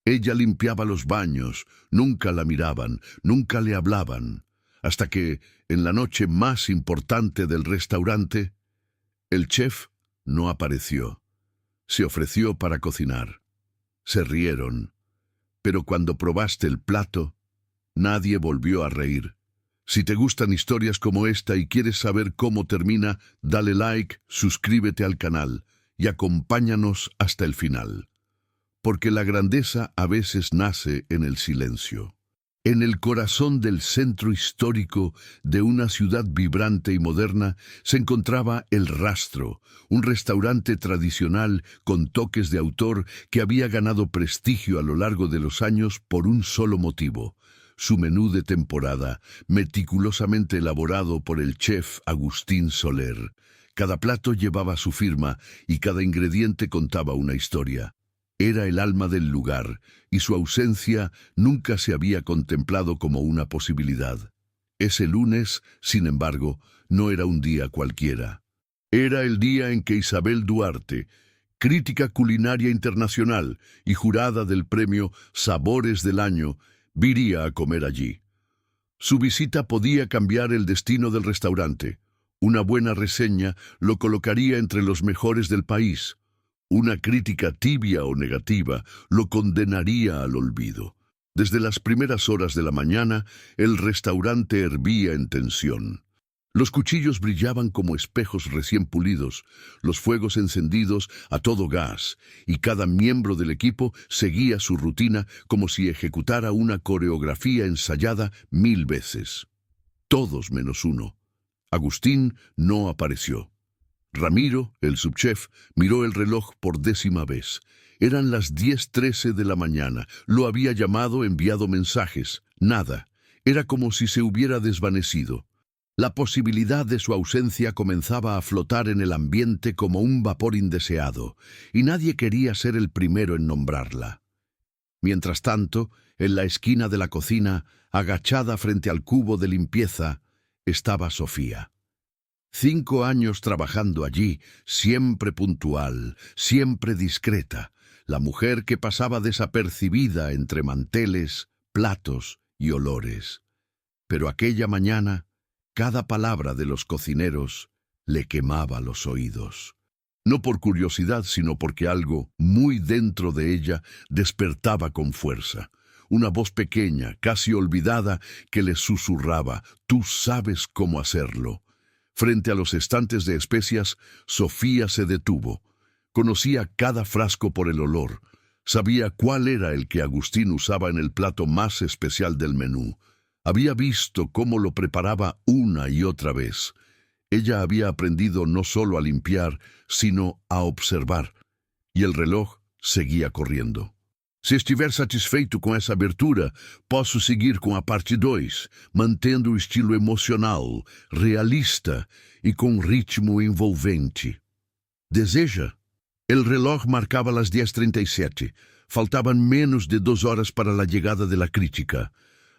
Ella limpiaba los baños, nunca la miraban, nunca le hablaban, hasta que, en la noche más importante del restaurante, el chef no apareció. Se ofreció para cocinar. Se rieron, pero cuando probaste el plato, nadie volvió a reír. Si te gustan historias como esta y quieres saber cómo termina, dale like, suscríbete al canal y acompáñanos hasta el final. Porque la grandeza a veces nace en el silencio. En el corazón del centro histórico de una ciudad vibrante y moderna se encontraba El Rastro, un restaurante tradicional con toques de autor que había ganado prestigio a lo largo de los años por un solo motivo: su menú de temporada, meticulosamente elaborado por el chef Agustín Soler. Cada plato llevaba su firma y cada ingrediente contaba una historia. Era el alma del lugar, y su ausencia nunca se había contemplado como una posibilidad. Ese lunes, sin embargo, no era un día cualquiera. Era el día en que Isabel Duarte, crítica culinaria internacional y jurada del premio Sabores del Año, iría a comer allí. Su visita podía cambiar el destino del restaurante. Una buena reseña lo colocaría entre los mejores del país. Una crítica tibia o negativa lo condenaría al olvido. Desde las primeras horas de la mañana, el restaurante hervía en tensión. Los cuchillos brillaban como espejos recién pulidos, los fuegos encendidos a todo gas, y cada miembro del equipo seguía su rutina como si ejecutara una coreografía ensayada 1000 veces. Todos menos uno. Agustín no apareció. Ramiro, el subchef, miró el reloj por 10ª vez. Eran las 10:13 de la mañana. Lo había llamado, enviado mensajes. Nada. Era como si se hubiera desvanecido. La posibilidad de su ausencia comenzaba a flotar en el ambiente como un vapor indeseado, y nadie quería ser el primero en nombrarla. Mientras tanto, en la esquina de la cocina, agachada frente al cubo de limpieza, estaba Sofía. 5 años trabajando allí, siempre puntual, siempre discreta, la mujer que pasaba desapercibida entre manteles, platos y olores. Pero aquella mañana, cada palabra de los cocineros le quemaba los oídos. No por curiosidad, sino porque algo muy dentro de ella despertaba con fuerza. Una voz pequeña, casi olvidada, que le susurraba: «Tú sabes cómo hacerlo». Frente a los estantes de especias, Sofía se detuvo. Conocía cada frasco por el olor. Sabía cuál era el que Agustín usaba en el plato más especial del menú. Había visto cómo lo preparaba una y otra vez. Ella había aprendido no solo a limpiar, sino a observar. Y el reloj seguía corriendo. Se estiver satisfeito com essa abertura, posso seguir com a parte 2, mantendo o estilo emocional, realista e com ritmo envolvente. Deseja? El reloj marcaba las 10:37. Faltaban menos de 2 horas para la llegada de la crítica.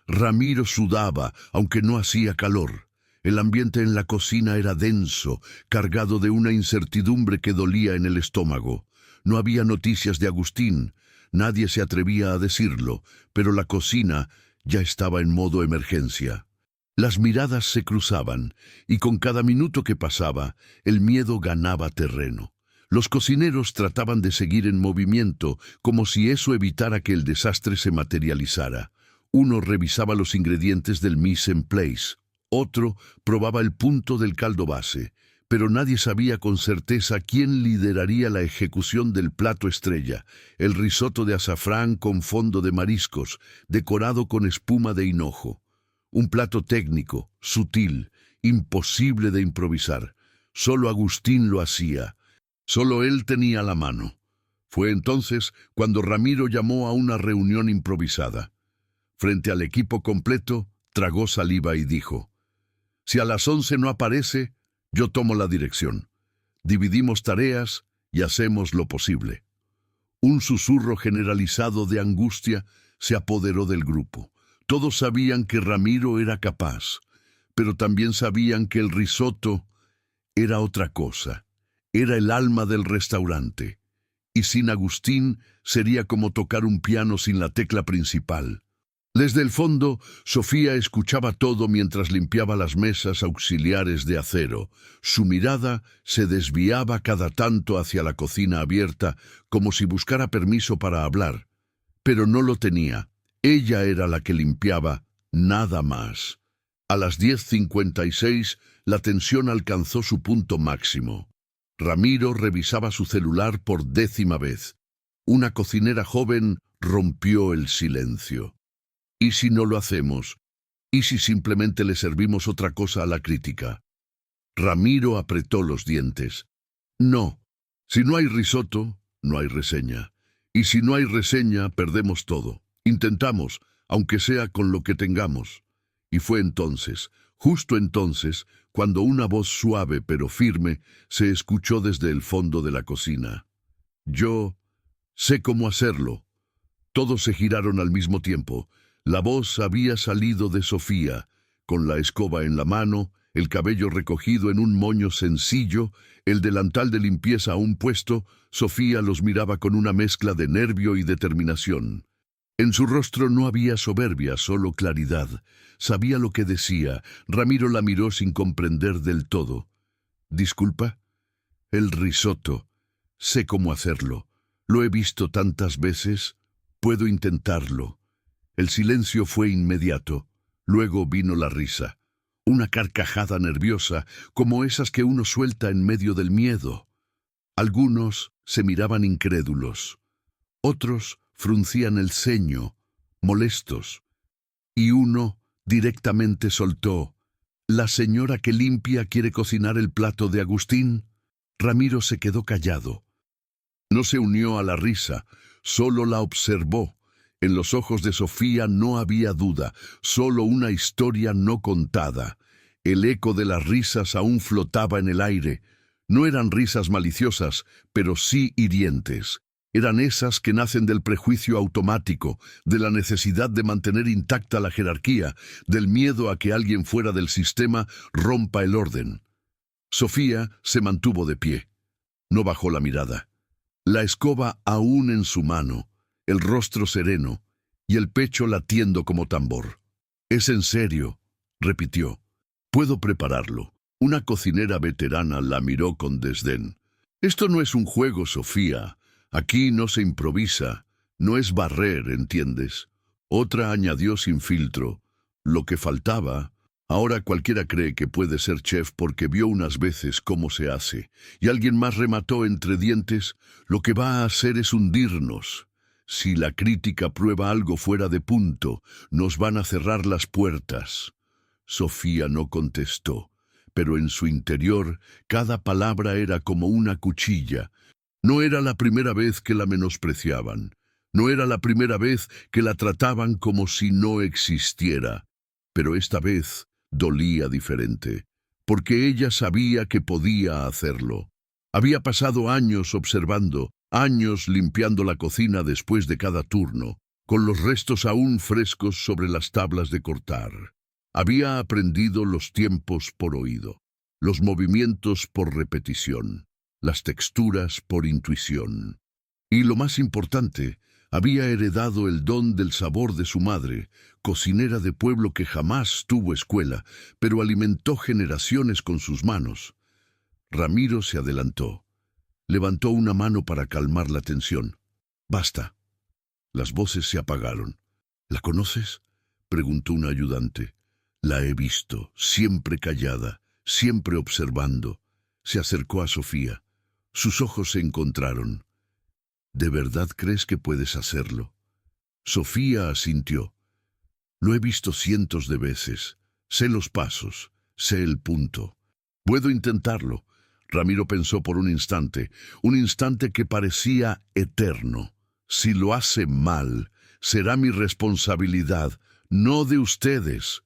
Ramiro sudaba, aunque no hacía calor. El ambiente en la cocina era denso, cargado de una incertidumbre que dolía en el estómago. No había noticias de Agustín. Nadie se atrevía a decirlo, pero la cocina ya estaba en modo emergencia. Las miradas se cruzaban, y con cada minuto que pasaba, el miedo ganaba terreno. Los cocineros trataban de seguir en movimiento, como si eso evitara que el desastre se materializara. Uno revisaba los ingredientes del mise en place, otro probaba el punto del caldo base, pero nadie sabía con certeza quién lideraría la ejecución del plato estrella, el risotto de azafrán con fondo de mariscos, decorado con espuma de hinojo. Un plato técnico, sutil, imposible de improvisar. Solo Agustín lo hacía. Solo él tenía la mano. Fue entonces cuando Ramiro llamó a una reunión improvisada. Frente al equipo completo, tragó saliva y dijo: «Si a las 11 no aparece, yo tomo la dirección. Dividimos tareas y hacemos lo posible». Un susurro generalizado de angustia se apoderó del grupo. Todos sabían que Ramiro era capaz, pero también sabían que el risotto era otra cosa. Era el alma del restaurante. y sin Agustín sería como tocar un piano sin la tecla principal. Desde el fondo, Sofía escuchaba todo mientras limpiaba las mesas auxiliares de acero. Su mirada se desviaba cada tanto hacia la cocina abierta, como si buscara permiso para hablar. Pero no lo tenía. Ella era la que limpiaba, nada más. A las 10:56, la tensión alcanzó su punto máximo. Ramiro revisaba su celular por 10ª vez. Una cocinera joven rompió el silencio. ¿Y si no lo hacemos? ¿Y si simplemente le servimos otra cosa a la crítica? Ramiro apretó los dientes. No. Si no hay risotto, no hay reseña. Y si no hay reseña, perdemos todo. Intentamos, aunque sea con lo que tengamos. Y fue entonces, justo entonces, cuando una voz suave pero firme se escuchó desde el fondo de la cocina. Yo sé cómo hacerlo. Todos se giraron al mismo tiempo. La voz había salido de Sofía, con la escoba en la mano, el cabello recogido en un moño sencillo, el delantal de limpieza aún puesto. Sofía los miraba con una mezcla de nervio y determinación. En su rostro no había soberbia, solo claridad. Sabía lo que decía. Ramiro la miró sin comprender del todo. ¿Disculpa? El risotto. Sé cómo hacerlo. Lo he visto tantas veces. Puedo intentarlo. El silencio fue inmediato. Luego vino la risa. Una carcajada nerviosa, como esas que uno suelta en medio del miedo. Algunos se miraban incrédulos. Otros fruncían el ceño, molestos. Y uno directamente soltó: «¿La señora que limpia quiere cocinar el plato de Agustín?» Ramiro se quedó callado. No se unió a la risa, solo la observó. En los ojos de Sofía no había duda, solo una historia no contada. El eco de las risas aún flotaba en el aire. No eran risas maliciosas, pero sí hirientes. Eran esas que nacen del prejuicio automático, de la necesidad de mantener intacta la jerarquía, del miedo a que alguien fuera del sistema rompa el orden. Sofía se mantuvo de pie. No bajó la mirada. La escoba aún en su mano, el rostro sereno y el pecho latiendo como tambor. «Es en serio», repitió. «Puedo prepararlo». Una cocinera veterana la miró con desdén. «Esto no es un juego, Sofía. Aquí no se improvisa. No es barrer, ¿entiendes?» Otra añadió sin filtro: «Lo que faltaba. Ahora cualquiera cree que puede ser chef porque vio unas veces cómo se hace». Y alguien más remató entre dientes: «Lo que va a hacer es hundirnos. Si la crítica prueba algo fuera de punto, nos van a cerrar las puertas». Sofía no contestó, pero en su interior cada palabra era como una cuchilla. No era la primera vez que la menospreciaban. No era la primera vez que la trataban como si no existiera. Pero esta vez dolía diferente, porque ella sabía que podía hacerlo. Había pasado años observando, años limpiando la cocina después de cada turno, con los restos aún frescos sobre las tablas de cortar. Había aprendido los tiempos por oído, los movimientos por repetición, las texturas por intuición. Y lo más importante, había heredado el don del sabor de su madre, cocinera de pueblo que jamás tuvo escuela, pero alimentó generaciones con sus manos. Ramiro se adelantó. Levantó una mano para calmar la tensión. «Basta». Las voces se apagaron. «¿La conoces?», preguntó un ayudante. «La he visto, siempre callada, siempre observando». Se acercó a Sofía. Sus ojos se encontraron. «¿De verdad crees que puedes hacerlo?». Sofía asintió. «Lo he visto cientos de veces. Sé los pasos, sé el punto. Puedo intentarlo». Ramiro pensó por un instante que parecía eterno. «Si lo hace mal, será mi responsabilidad, no de ustedes».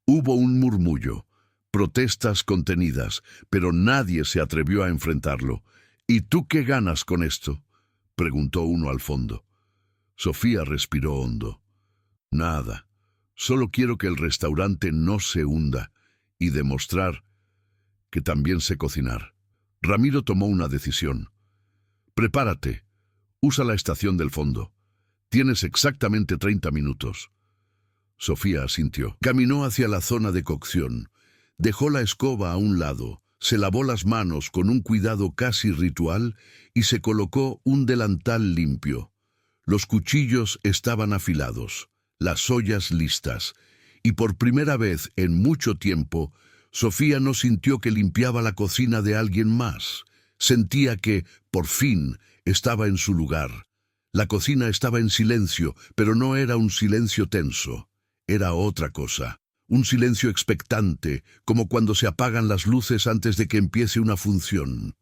Hubo un murmullo, protestas contenidas, pero nadie se atrevió a enfrentarlo. «¿Y tú qué ganas con esto?», preguntó uno al fondo. Sofía respiró hondo. «Nada. Solo quiero que el restaurante no se hunda y demostrar que también sé cocinar». Ramiro tomó una decisión. «Prepárate. Usa la estación del fondo. Tienes exactamente 30 minutos. Sofía asintió. Caminó hacia la zona de cocción. Dejó la escoba a un lado, se lavó las manos con un cuidado casi ritual y se colocó un delantal limpio. Los cuchillos estaban afilados, las ollas listas, y por primera vez en mucho tiempo, Sofía no sintió que limpiaba la cocina de alguien más. Sentía que, por fin, estaba en su lugar. La cocina estaba en silencio, pero no era un silencio tenso. Era otra cosa. Un silencio expectante, como cuando se apagan las luces antes de que empiece una función.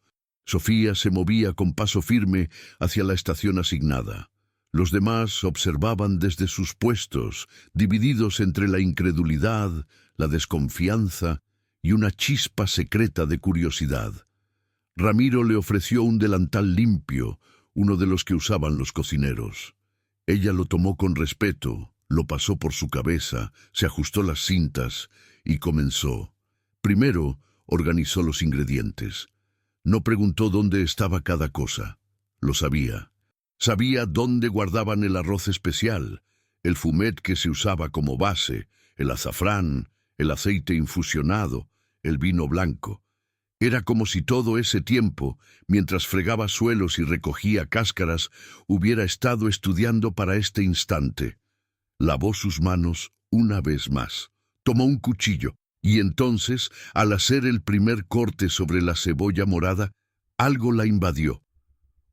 Sofía se movía con paso firme hacia la estación asignada. Los demás observaban desde sus puestos, divididos entre la incredulidad, la desconfianza y una chispa secreta de curiosidad. Ramiro le ofreció un delantal limpio, uno de los que usaban los cocineros. Ella lo tomó con respeto, lo pasó por su cabeza, se ajustó las cintas y comenzó. Primero, organizó los ingredientes. No preguntó dónde estaba cada cosa. Lo sabía. Sabía dónde guardaban el arroz especial, el fumet que se usaba como base, el azafrán, el aceite infusionado, el vino blanco. Era como si todo ese tiempo, mientras fregaba suelos y recogía cáscaras, hubiera estado estudiando para este instante. Lavó sus manos una vez más. Tomó un cuchillo y entonces, al hacer el primer corte sobre la cebolla morada, algo la invadió.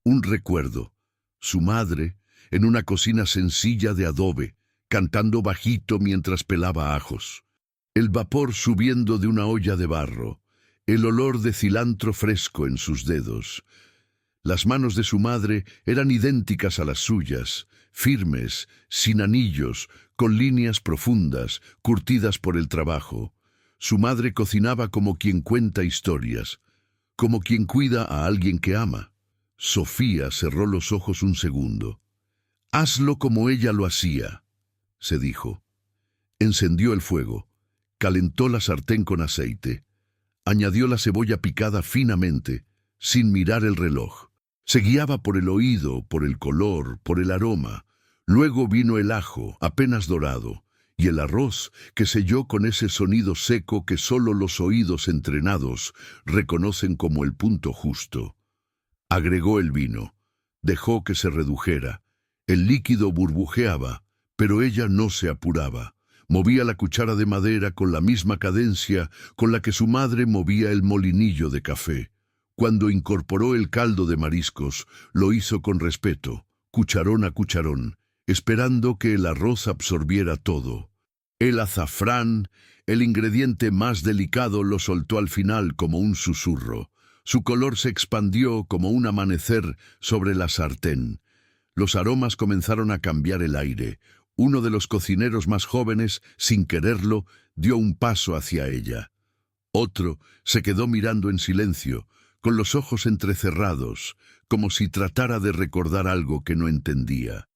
Un recuerdo. Su madre, en una cocina sencilla de adobe, cantando bajito mientras pelaba ajos. El vapor subiendo de una olla de barro. El olor de cilantro fresco en sus dedos. Las manos de su madre eran idénticas a las suyas, firmes, sin anillos, con líneas profundas, curtidas por el trabajo. Su madre cocinaba como quien cuenta historias, como quien cuida a alguien que ama. Sofía cerró los ojos un segundo. «Hazlo como ella lo hacía», se dijo. Encendió el fuego, calentó la sartén con aceite, añadió la cebolla picada finamente, sin mirar el reloj. Se guiaba por el oído, por el color, por el aroma. Luego vino el ajo, apenas dorado, y el arroz, que selló con ese sonido seco que solo los oídos entrenados reconocen como el punto justo. Agregó el vino, dejó que se redujera. El líquido burbujeaba, pero ella no se apuraba. Movía la cuchara de madera con la misma cadencia con la que su madre movía el molinillo de café. Cuando incorporó el caldo de mariscos, lo hizo con respeto, cucharón a cucharón, esperando que el arroz absorbiera todo. El azafrán, el ingrediente más delicado, lo soltó al final como un susurro. Su color se expandió como un amanecer sobre la sartén. Los aromas comenzaron a cambiar el aire. Uno de los cocineros más jóvenes, sin quererlo, dio un paso hacia ella. Otro se quedó mirando en silencio, con los ojos entrecerrados, como si tratara de recordar algo que no entendía.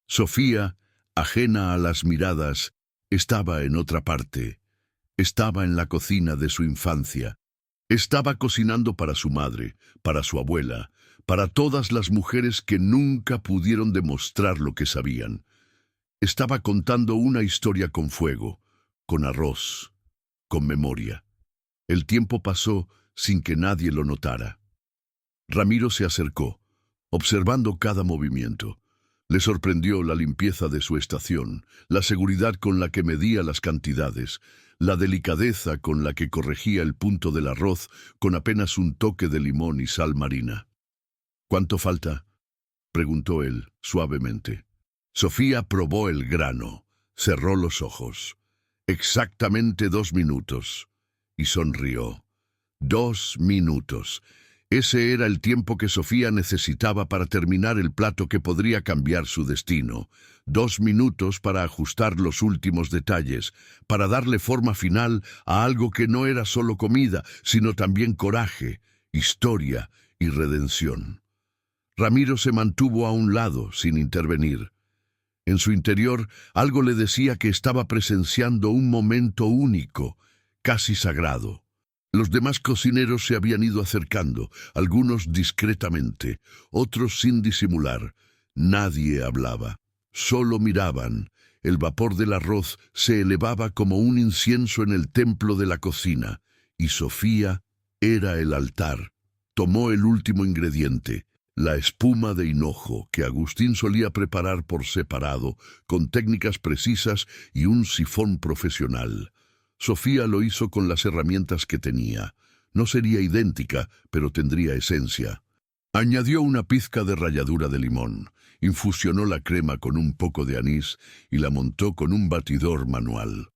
Sofía, ajena a las miradas, estaba en otra parte. Estaba en la cocina de su infancia. Estaba cocinando para su madre, para su abuela, para todas las mujeres que nunca pudieron demostrar lo que sabían. Estaba contando una historia con fuego, con arroz, con memoria. El tiempo pasó sin que nadie lo notara. Ramiro se acercó, observando cada movimiento. Le sorprendió la limpieza de su estación, la seguridad con la que medía las cantidades, la delicadeza con la que corregía el punto del arroz con apenas un toque de limón y sal marina. «¿Cuánto falta?», preguntó él, suavemente. Sofía probó el grano, cerró los ojos. «Exactamente 2 minutos», y sonrió. 2 minutos. Ese era el tiempo que Sofía necesitaba para terminar el plato que podría cambiar su destino. 2 minutos para ajustar los últimos detalles, para darle forma final a algo que no era solo comida, sino también coraje, historia y redención. Ramiro se mantuvo a un lado, sin intervenir. En su interior, algo le decía que estaba presenciando un momento único, casi sagrado. Los demás cocineros se habían ido acercando, algunos discretamente, otros sin disimular. Nadie hablaba, solo miraban. El vapor del arroz se elevaba como un incienso en el templo de la cocina, y Sofía era el altar. Tomó el último ingrediente, la espuma de hinojo que Agustín solía preparar por separado, con técnicas precisas y un sifón profesional. Sofía lo hizo con las herramientas que tenía. No sería idéntica, pero tendría esencia. Añadió una pizca de ralladura de limón, infusionó la crema con un poco de anís y la montó con un batidor manual.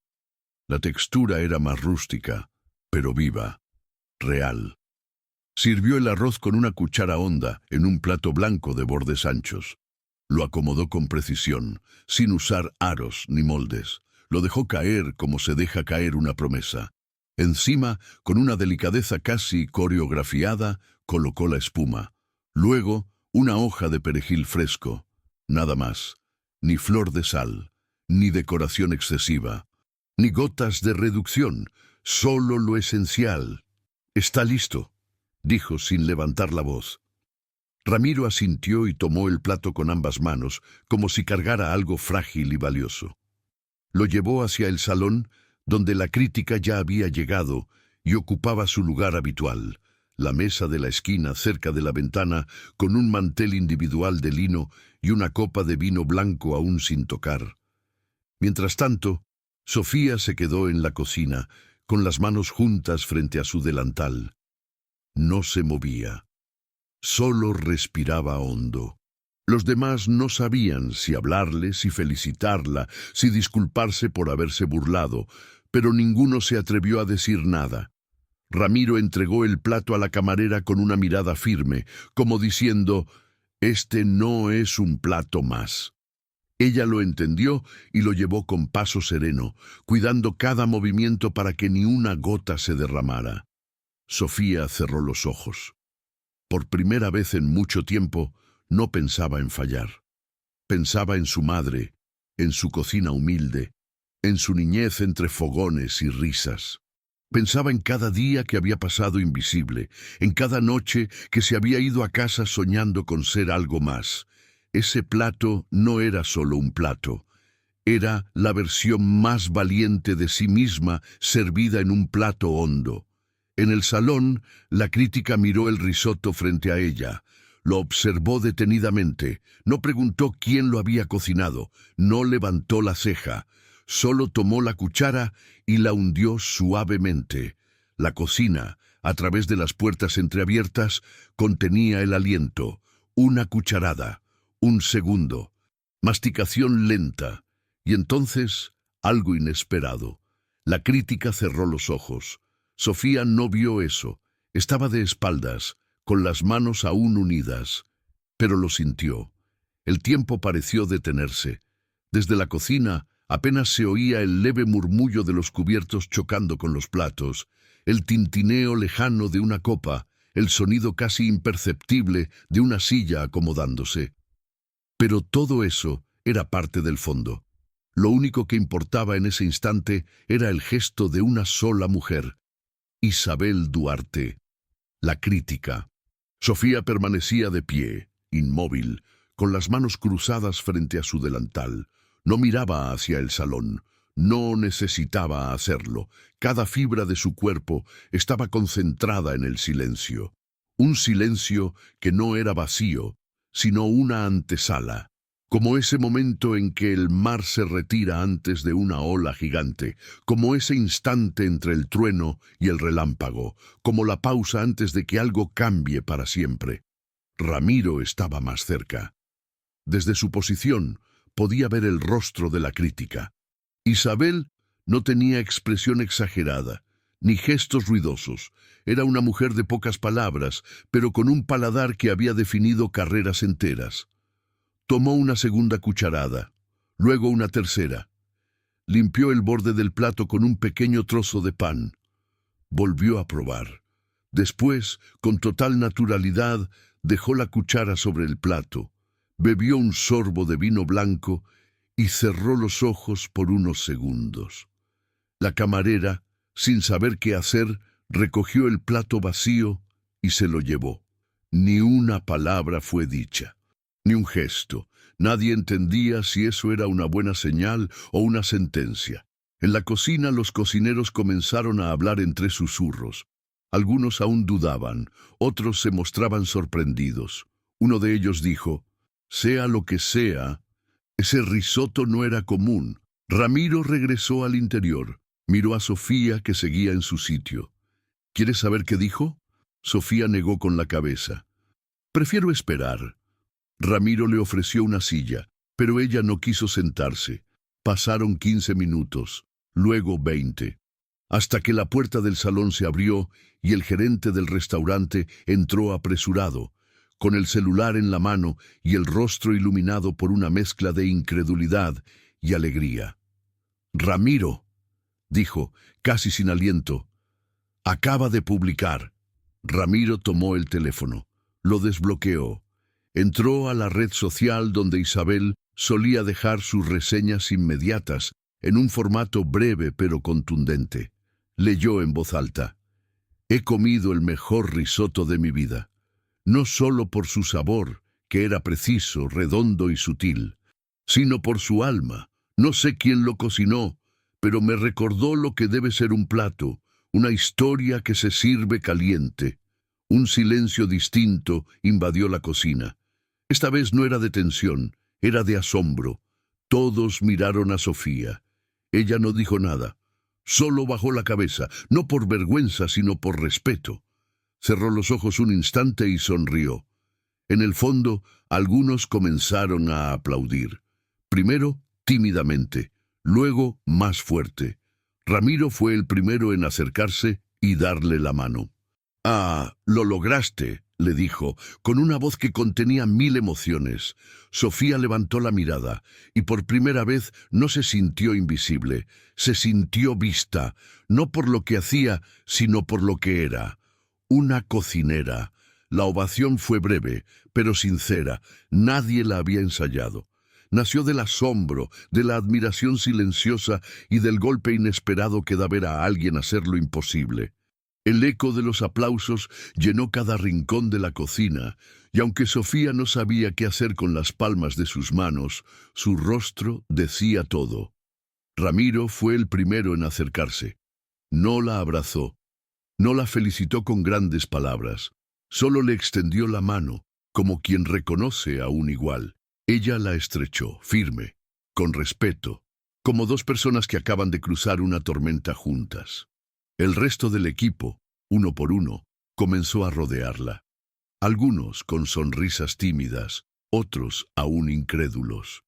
La textura era más rústica, pero viva, real. Sirvió el arroz con una cuchara honda en un plato blanco de bordes anchos. Lo acomodó con precisión, sin usar aros ni moldes. Lo dejó caer como se deja caer una promesa. Encima, con una delicadeza casi coreografiada, colocó la espuma. Luego, una hoja de perejil fresco. Nada más. Ni flor de sal, ni decoración excesiva, ni gotas de reducción, solo lo esencial. «Está listo», dijo sin levantar la voz. Ramiro asintió y tomó el plato con ambas manos, como si cargara algo frágil y valioso. Lo llevó hacia el salón, donde la crítica ya había llegado y ocupaba su lugar habitual, la mesa de la esquina cerca de la ventana, con un mantel individual de lino y una copa de vino blanco aún sin tocar. Mientras tanto, Sofía se quedó en la cocina, con las manos juntas frente a su delantal. No se movía. Solo respiraba hondo. Los demás no sabían si hablarle, si felicitarla, si disculparse por haberse burlado, pero ninguno se atrevió a decir nada. Ramiro entregó el plato a la camarera con una mirada firme, como diciendo, «Este no es un plato más». Ella lo entendió y lo llevó con paso sereno, cuidando cada movimiento para que ni una gota se derramara. Sofía cerró los ojos. Por primera vez en mucho tiempo, no pensaba en fallar. Pensaba en su madre, en su cocina humilde, en su niñez entre fogones y risas. Pensaba en cada día que había pasado invisible, en cada noche que se había ido a casa soñando con ser algo más. Ese plato no era solo un plato, era la versión más valiente de sí misma servida en un plato hondo. En el salón, la crítica miró el risotto frente a ella. Lo observó detenidamente. No preguntó quién lo había cocinado. No levantó la ceja. Solo tomó la cuchara y la hundió suavemente. La cocina, a través de las puertas entreabiertas, contenía el aliento. Una cucharada. Un segundo. Masticación lenta. Y entonces, algo inesperado. La crítica cerró los ojos. Sofía no vio eso. Estaba de espaldas, con las manos aún unidas. Pero lo sintió. El tiempo pareció detenerse. Desde la cocina apenas se oía el leve murmullo de los cubiertos chocando con los platos, el tintineo lejano de una copa, el sonido casi imperceptible de una silla acomodándose. Pero todo eso era parte del fondo. Lo único que importaba en ese instante era el gesto de una sola mujer. Isabel Duarte, la crítica. Sofía permanecía de pie, inmóvil, con las manos cruzadas frente a su delantal. No miraba hacia el salón. No necesitaba hacerlo. Cada fibra de su cuerpo estaba concentrada en el silencio. Un silencio que no era vacío, sino una antesala. Como ese momento en que el mar se retira antes de una ola gigante, como ese instante entre el trueno y el relámpago, como la pausa antes de que algo cambie para siempre. Ramiro estaba más cerca. Desde su posición podía ver el rostro de la crítica. Isabel no tenía expresión exagerada, ni gestos ruidosos. Era una mujer de pocas palabras, pero con un paladar que había definido carreras enteras. Tomó una segunda cucharada, luego una tercera. Limpió el borde del plato con un pequeño trozo de pan. Volvió a probar. Después, con total naturalidad, dejó la cuchara sobre el plato, bebió un sorbo de vino blanco y cerró los ojos por unos segundos. La camarera, sin saber qué hacer, recogió el plato vacío y se lo llevó. Ni una palabra fue dicha, ni un gesto. Nadie entendía si eso era una buena señal o una sentencia. En la cocina los cocineros comenzaron a hablar entre susurros. Algunos aún dudaban, otros se mostraban sorprendidos. Uno de ellos dijo: «Sea lo que sea, ese risotto no era común». Ramiro regresó al interior. Miró a Sofía, que seguía en su sitio. ¿Quieres saber qué dijo? Sofía negó con la cabeza. «Prefiero esperar». Ramiro le ofreció una silla, pero ella no quiso sentarse. Pasaron 15 minutos, luego 20, hasta que la puerta del salón se abrió y el gerente del restaurante entró apresurado, con el celular en la mano y el rostro iluminado por una mezcla de incredulidad y alegría. «Ramiro», dijo, casi sin aliento, «acaba de publicar». Ramiro tomó el teléfono, lo desbloqueó. Entró a la red social donde Isabel solía dejar sus reseñas inmediatas en un formato breve pero contundente. Leyó en voz alta: «He comido el mejor risotto de mi vida. No solo por su sabor, que era preciso, redondo y sutil, sino por su alma. No sé quién lo cocinó, pero me recordó lo que debe ser un plato, una historia que se sirve caliente». Un silencio distinto invadió la cocina. Esta vez no era de tensión, era de asombro. Todos miraron a Sofía. Ella no dijo nada. Solo bajó la cabeza, no por vergüenza, sino por respeto. Cerró los ojos un instante y sonrió. En el fondo, algunos comenzaron a aplaudir. Primero, tímidamente, luego más fuerte. Ramiro fue el primero en acercarse y darle la mano. «Ah, lo lograste», le dijo, con una voz que contenía 1000 emociones. Sofía levantó la mirada, y por primera vez no se sintió invisible, se sintió vista, no por lo que hacía, sino por lo que era. Una cocinera. La ovación fue breve, pero sincera. Nadie la había ensayado. Nació del asombro, de la admiración silenciosa y del golpe inesperado que da ver a alguien hacer lo imposible. El eco de los aplausos llenó cada rincón de la cocina, y aunque Sofía no sabía qué hacer con las palmas de sus manos, su rostro decía todo. Ramiro fue el primero en acercarse. No la abrazó, no la felicitó con grandes palabras, solo le extendió la mano, como quien reconoce a un igual. Ella la estrechó, firme, con respeto, como dos personas que acaban de cruzar una tormenta juntas. El resto del equipo, uno por uno, comenzó a rodearla. Algunos con sonrisas tímidas, otros aún incrédulos.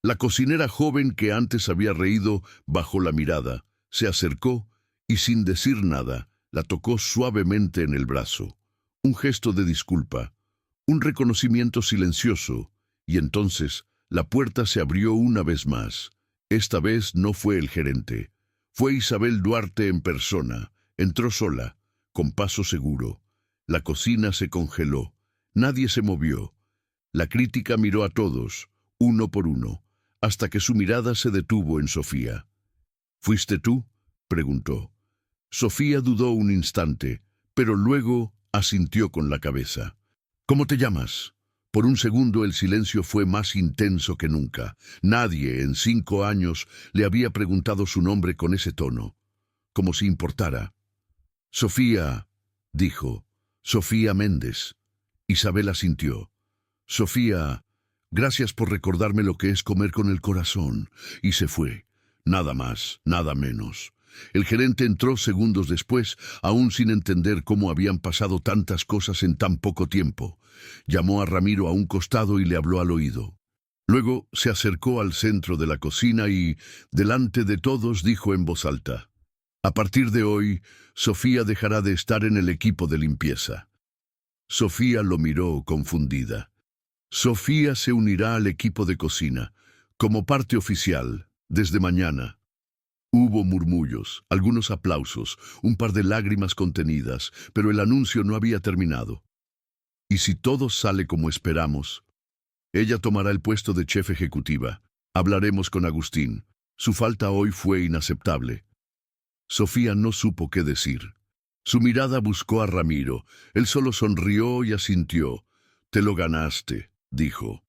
La cocinera joven que antes había reído bajó la mirada, se acercó y sin decir nada, la tocó suavemente en el brazo. Un gesto de disculpa, un reconocimiento silencioso, y entonces la puerta se abrió una vez más. Esta vez no fue el gerente. Fue Isabel Duarte en persona. Entró sola, con paso seguro. La cocina se congeló. Nadie se movió. La crítica miró a todos, uno por uno, hasta que su mirada se detuvo en Sofía. «¿Fuiste tú?», preguntó. Sofía dudó un instante, pero luego asintió con la cabeza. «¿Cómo te llamas?». Por un segundo el silencio fue más intenso que nunca. Nadie en 5 años le había preguntado su nombre con ese tono, como si importara. «Sofía», dijo, «Sofía Méndez». Isabel asintió. «Sofía, gracias por recordarme lo que es comer con el corazón». Y se fue. Nada más, nada menos. El gerente entró segundos después, aún sin entender cómo habían pasado tantas cosas en tan poco tiempo. Llamó a Ramiro a un costado y le habló al oído. Luego se acercó al centro de la cocina y, delante de todos, dijo en voz alta: «A partir de hoy, Sofía dejará de estar en el equipo de limpieza». Sofía lo miró confundida. Sofía se unirá al equipo de cocina, como parte oficial, desde mañana. Hubo murmullos, algunos aplausos, un par de lágrimas contenidas, pero el anuncio no había terminado. «Y si todo sale como esperamos, ella tomará el puesto de chef ejecutiva. Hablaremos con Agustín. Su falta hoy fue inaceptable». Sofía no supo qué decir. Su mirada buscó a Ramiro. Él solo sonrió y asintió. «Te lo ganaste», dijo.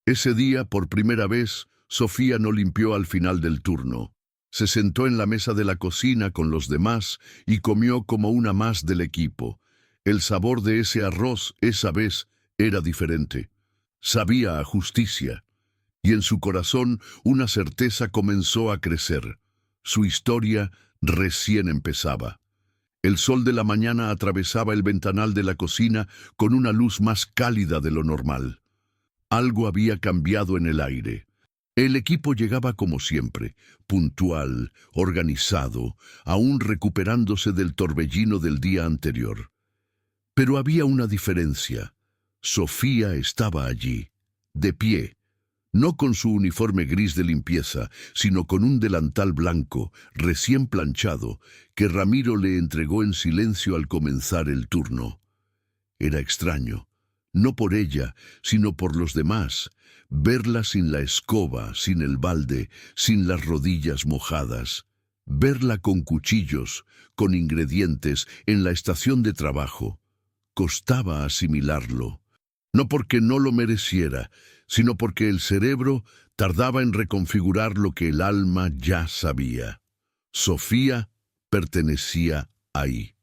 Ese día, por primera vez, Sofía no limpió al final del turno. Se sentó en la mesa de la cocina con los demás y comió como una más del equipo. El sabor de ese arroz, esa vez, era diferente. Sabía a justicia. Y en su corazón una certeza comenzó a crecer. Su historia recién empezaba. El sol de la mañana atravesaba el ventanal de la cocina con una luz más cálida de lo normal. Algo había cambiado en el aire. El equipo llegaba como siempre, puntual, organizado, aún recuperándose del torbellino del día anterior. Pero había una diferencia. Sofía estaba allí, de pie, no con su uniforme gris de limpieza, sino con un delantal blanco, recién planchado, que Ramiro le entregó en silencio al comenzar el turno. Era extraño, no por ella, sino por los demás, verla sin la escoba, sin el balde, sin las rodillas mojadas, verla con cuchillos, con ingredientes, en la estación de trabajo. Costaba asimilarlo. No porque no lo mereciera, sino porque el cerebro tardaba en reconfigurar lo que el alma ya sabía. Sofía pertenecía ahí.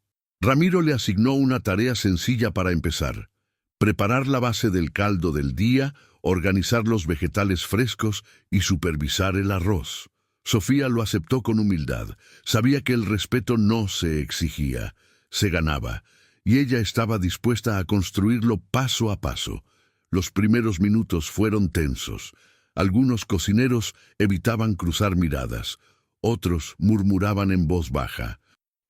Ramiro le asignó una tarea sencilla para empezar: preparar la base del caldo del día, organizar los vegetales frescos y supervisar el arroz. Sofía lo aceptó con humildad. Sabía que el respeto no se exigía, se ganaba, y ella estaba dispuesta a construirlo paso a paso. Los primeros minutos fueron tensos. Algunos cocineros evitaban cruzar miradas, otros murmuraban en voz baja.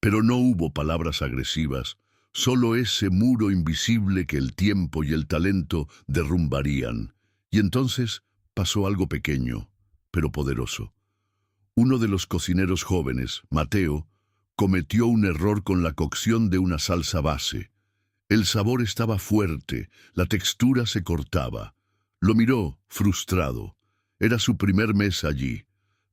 Pero no hubo palabras agresivas, solo ese muro invisible que el tiempo y el talento derrumbarían. Y entonces pasó algo pequeño, pero poderoso. Uno de los cocineros jóvenes, Mateo, cometió un error con la cocción de una salsa base. El sabor estaba fuerte, la textura se cortaba. Lo miró, frustrado. Era su primer mes allí.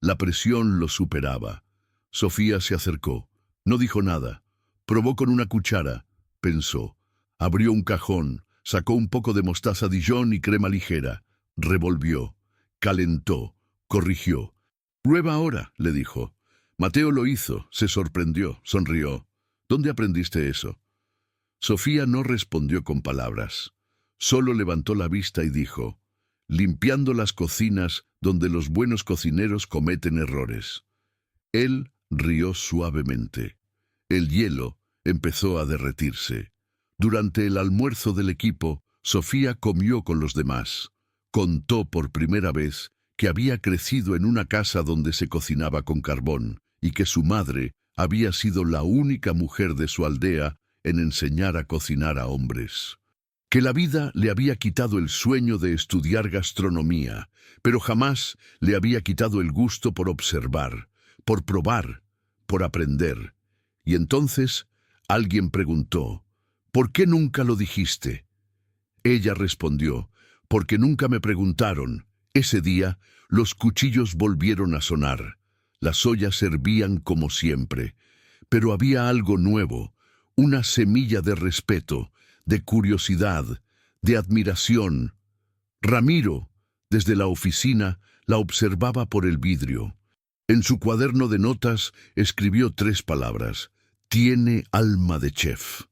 La presión lo superaba. Sofía se acercó. No dijo nada. Probó con una cuchara. Pensó. Abrió un cajón. Sacó un poco de mostaza Dijon y crema ligera. Revolvió. Calentó. Corrigió. «Prueba ahora», le dijo. Mateo lo hizo. Se sorprendió. Sonrió. «¿Dónde aprendiste eso?» Sofía no respondió con palabras. Solo levantó la vista y dijo: «Limpiando las cocinas donde los buenos cocineros cometen errores». Él rió suavemente. El hielo empezó a derretirse. Durante el almuerzo del equipo, Sofía comió con los demás. Contó por primera vez que había crecido en una casa donde se cocinaba con carbón y que su madre había sido la única mujer de su aldea en enseñar a cocinar a hombres. Que la vida le había quitado el sueño de estudiar gastronomía, pero jamás le había quitado el gusto por observar, por probar, por aprender. Y entonces alguien preguntó: «¿Por qué nunca lo dijiste?» Ella respondió: «Porque nunca me preguntaron». Ese día, los cuchillos volvieron a sonar. Las ollas hervían como siempre. Pero había algo nuevo, una semilla de respeto, de curiosidad, de admiración. Ramiro, desde la oficina, la observaba por el vidrio. En su cuaderno de notas escribió 3 palabras: «Tiene alma de chef».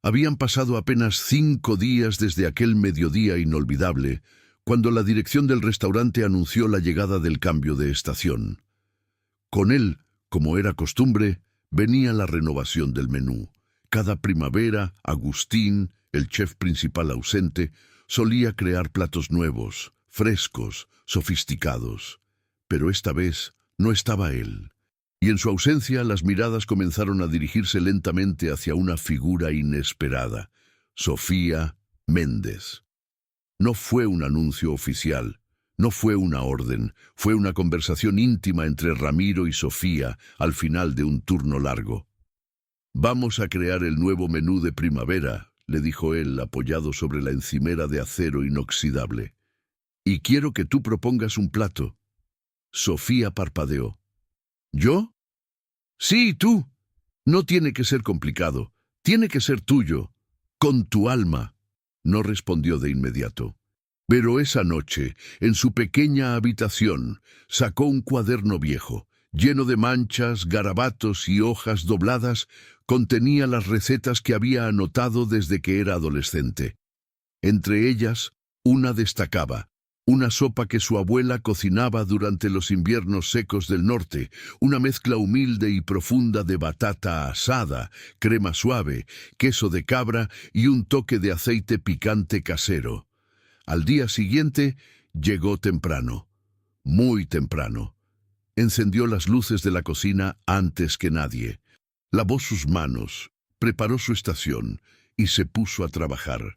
Habían pasado apenas 5 días desde aquel mediodía inolvidable, cuando la dirección del restaurante anunció la llegada del cambio de estación. Con él, como era costumbre, venía la renovación del menú. Cada primavera, Agustín, el chef principal ausente, solía crear platos nuevos, frescos, sofisticados. Pero esta vez no estaba él. Y en su ausencia las miradas comenzaron a dirigirse lentamente hacia una figura inesperada: Sofía Méndez. No fue un anuncio oficial, no fue una orden, fue una conversación íntima entre Ramiro y Sofía al final de un turno largo. «Vamos a crear el nuevo menú de primavera», le dijo él, apoyado sobre la encimera de acero inoxidable. «Y quiero que tú propongas un plato». Sofía parpadeó. «¿Yo?» «Sí, tú. No tiene que ser complicado. Tiene que ser tuyo, con tu alma. No respondió de inmediato. Pero esa noche, en su pequeña habitación, sacó un cuaderno viejo, lleno de manchas, garabatos y hojas dobladas. Contenía las recetas que había anotado desde que era adolescente. Entre ellas, una destacaba: una sopa que su abuela cocinaba durante los inviernos secos del norte, una mezcla humilde y profunda de batata asada, crema suave, queso de cabra y un toque de aceite picante casero. Al día siguiente, llegó temprano, muy temprano. Encendió las luces de la cocina antes que nadie. Lavó sus manos, preparó su estación y se puso a trabajar.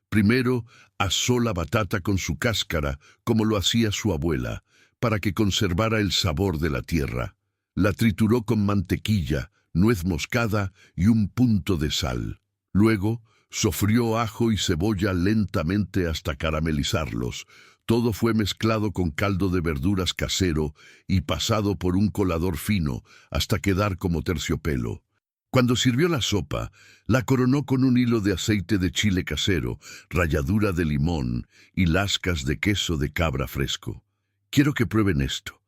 Primero, asó la batata con su cáscara, como lo hacía su abuela, para que conservara el sabor de la tierra. La trituró con mantequilla, nuez moscada y un punto de sal. Luego, sofrió ajo y cebolla lentamente hasta caramelizarlos. Todo fue mezclado con caldo de verduras casero y pasado por un colador fino hasta quedar como terciopelo. Cuando sirvió la sopa, la coronó con un hilo de aceite de chile casero, ralladura de limón y lascas de queso de cabra fresco. «Quiero que prueben esto»,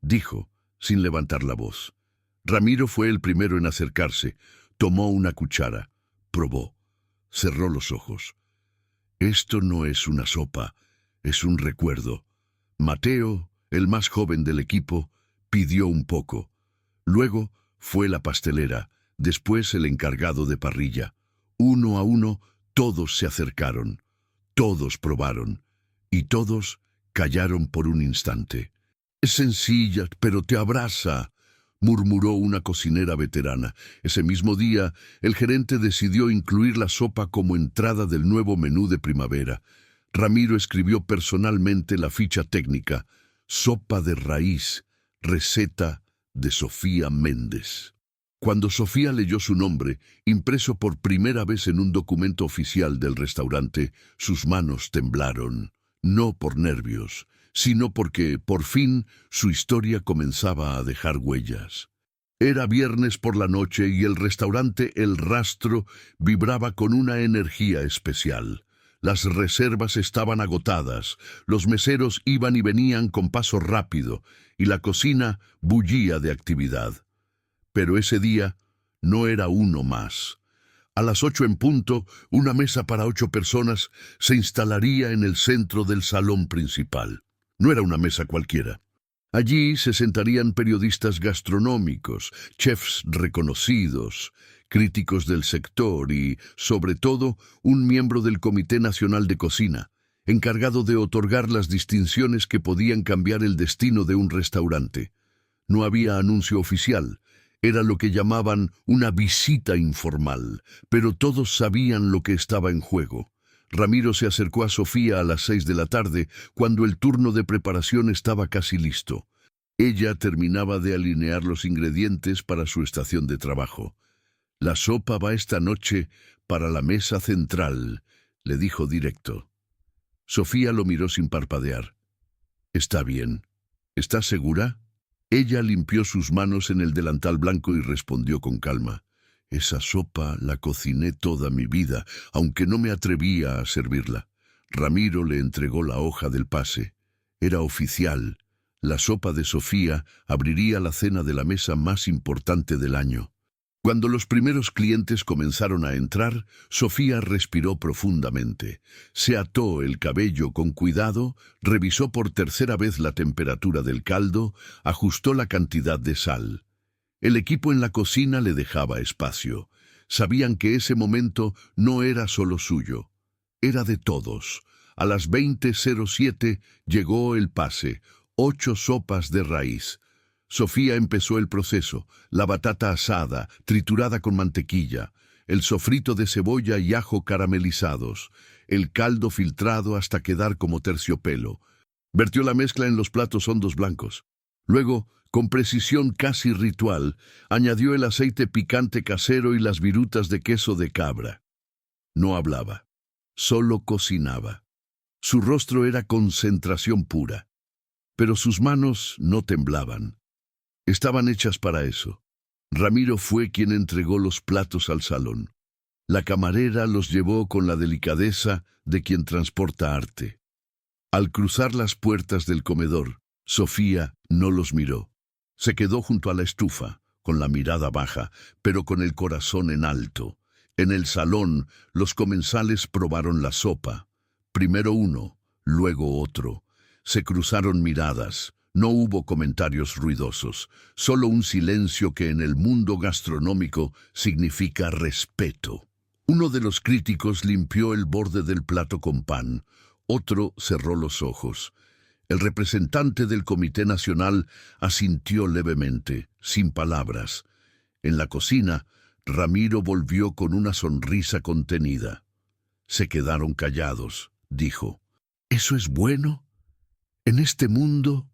dijo, sin levantar la voz. Ramiro fue el primero en acercarse. Tomó una cuchara, probó, cerró los ojos. «Esto no es una sopa, es un recuerdo». Mateo, el más joven del equipo, pidió un poco. Luego fue la pastelera, después el encargado de parrilla. Uno a uno, todos se acercaron, todos probaron, y todos callaron por un instante. «Es sencilla, pero te abraza», murmuró una cocinera veterana. Ese mismo día, el gerente decidió incluir la sopa como entrada del nuevo menú de primavera. Ramiro escribió personalmente la ficha técnica: «Sopa de raíz, receta de Sofía Méndez». Cuando Sofía leyó su nombre, impreso por primera vez en un documento oficial del restaurante, sus manos temblaron, no por nervios, sino porque, por fin, su historia comenzaba a dejar huellas. Era viernes por la noche y el restaurante El Rastro vibraba con una energía especial. Las reservas estaban agotadas, los meseros iban y venían con paso rápido, y la cocina bullía de actividad. Pero ese día no era uno más. A las 8 en punto, una mesa para 8 personas se instalaría en el centro del salón principal. No era una mesa cualquiera. Allí se sentarían periodistas gastronómicos, chefs reconocidos, críticos del sector y, sobre todo, un miembro del Comité Nacional de Cocina, encargado de otorgar las distinciones que podían cambiar el destino de un restaurante. No había anuncio oficial. Era lo que llamaban una visita informal, pero todos sabían lo que estaba en juego. Ramiro se acercó a Sofía a las 6 de la tarde, cuando el turno de preparación estaba casi listo. Ella terminaba de alinear los ingredientes para su estación de trabajo. «La sopa va esta noche para la mesa central», le dijo directo. Sofía lo miró sin parpadear. «Está bien. ¿Estás segura?» Ella limpió sus manos en el delantal blanco y respondió con calma: «Esa sopa la cociné toda mi vida, aunque no me atrevía a servirla». Ramiro le entregó la hoja del pase. Era oficial. La sopa de Sofía abriría la cena de la mesa más importante del año. Cuando los primeros clientes comenzaron a entrar, Sofía respiró profundamente. Se ató el cabello con cuidado, revisó por tercera vez la temperatura del caldo, ajustó la cantidad de sal. El equipo en la cocina le dejaba espacio. Sabían que ese momento no era solo suyo, era de todos. A las 20:07 llegó el pase: 8 sopas de raíz. Sofía empezó el proceso: la batata asada, triturada con mantequilla, el sofrito de cebolla y ajo caramelizados, el caldo filtrado hasta quedar como terciopelo. Vertió la mezcla en los platos hondos blancos. Luego, con precisión casi ritual, añadió el aceite picante casero y las virutas de queso de cabra. No hablaba, solo cocinaba. Su rostro era concentración pura, pero sus manos no temblaban. Estaban hechas para eso. Ramiro fue quien entregó los platos al salón. La camarera los llevó con la delicadeza de quien transporta arte. Al cruzar las puertas del comedor, Sofía no los miró. Se quedó junto a la estufa, con la mirada baja, pero con el corazón en alto. En el salón, los comensales probaron la sopa. Primero uno, luego otro. Se cruzaron miradas. No hubo comentarios ruidosos, solo un silencio que en el mundo gastronómico significa respeto. Uno de los críticos limpió el borde del plato con pan. Otro cerró los ojos. El representante del Comité Nacional asintió levemente, sin palabras. En la cocina, Ramiro volvió con una sonrisa contenida. Se quedaron callados, dijo. ¿Eso es bueno? En este mundo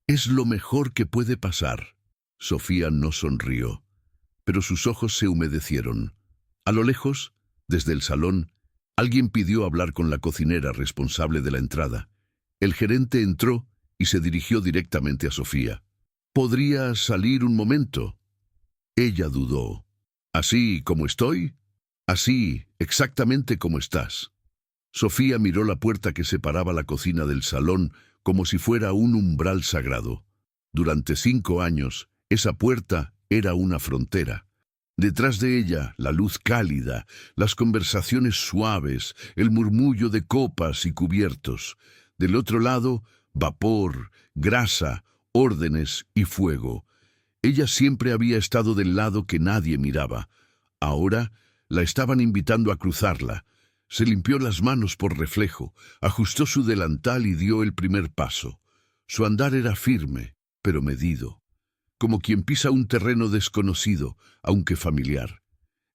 es lo mejor que puede pasar. Sofía no sonrió, pero sus ojos se humedecieron. A lo lejos, desde el salón, alguien pidió hablar con la cocinera responsable de la entrada. El gerente entró y se dirigió directamente a Sofía. ¿Podría salir un momento? Ella dudó. ¿Así como estoy? Así, exactamente como estás. Sofía miró la puerta que separaba la cocina del salón como si fuera un umbral sagrado. Durante 5 años, esa puerta era una frontera. Detrás de ella, la luz cálida, las conversaciones suaves, el murmullo de copas y cubiertos. Del otro lado, vapor, grasa, órdenes y fuego. Ella siempre había estado del lado que nadie miraba. Ahora la estaban invitando a cruzarla. Se limpió las manos por reflejo, ajustó su delantal y dio el primer paso. Su andar era firme, pero medido, como quien pisa un terreno desconocido, aunque familiar.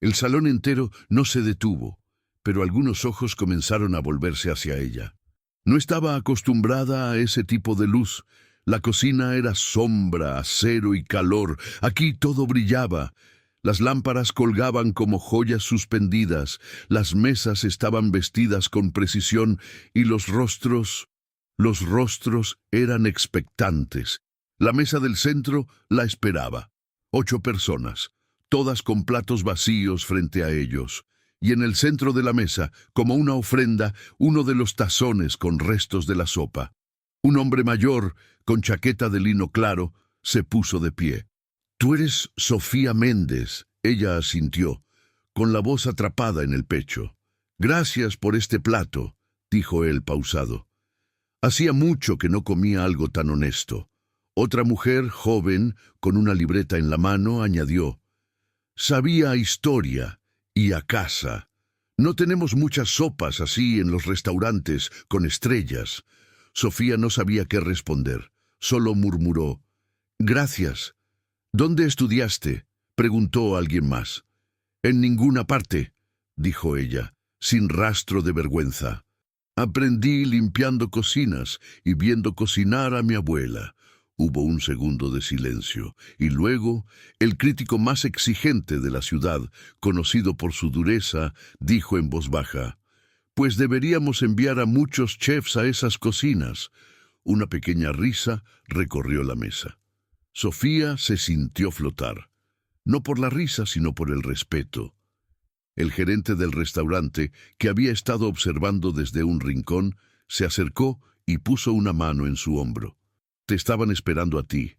El salón entero no se detuvo, pero algunos ojos comenzaron a volverse hacia ella. No estaba acostumbrada a ese tipo de luz. La cocina era sombra, acero y calor. Aquí todo brillaba. Las lámparas colgaban como joyas suspendidas, las mesas estaban vestidas con precisión y los rostros eran expectantes. La mesa del centro la esperaba. 8 personas, todas con platos vacíos frente a ellos. Y en el centro de la mesa, como una ofrenda, uno de los tazones con restos de la sopa. Un hombre mayor, con chaqueta de lino claro, se puso de pie. «Tú eres Sofía Méndez», ella asintió, con la voz atrapada en el pecho. «Gracias por este plato», dijo él pausado. Hacía mucho que no comía algo tan honesto. Otra mujer, joven, con una libreta en la mano, añadió: «Sabía a historia y a casa. No tenemos muchas sopas así en los restaurantes, con estrellas». Sofía no sabía qué responder. Solo murmuró: «Gracias». «¿Dónde estudiaste?», preguntó alguien más. «En ninguna parte», dijo ella, sin rastro de vergüenza. «Aprendí limpiando cocinas y viendo cocinar a mi abuela». Hubo un segundo de silencio, y luego el crítico más exigente de la ciudad, conocido por su dureza, dijo en voz baja: «Pues deberíamos enviar a muchos chefs a esas cocinas». Una pequeña risa recorrió la mesa. Sofía se sintió flotar, no por la risa, sino por el respeto. El gerente del restaurante, que había estado observando desde un rincón, se acercó y puso una mano en su hombro. «Te estaban esperando a ti»,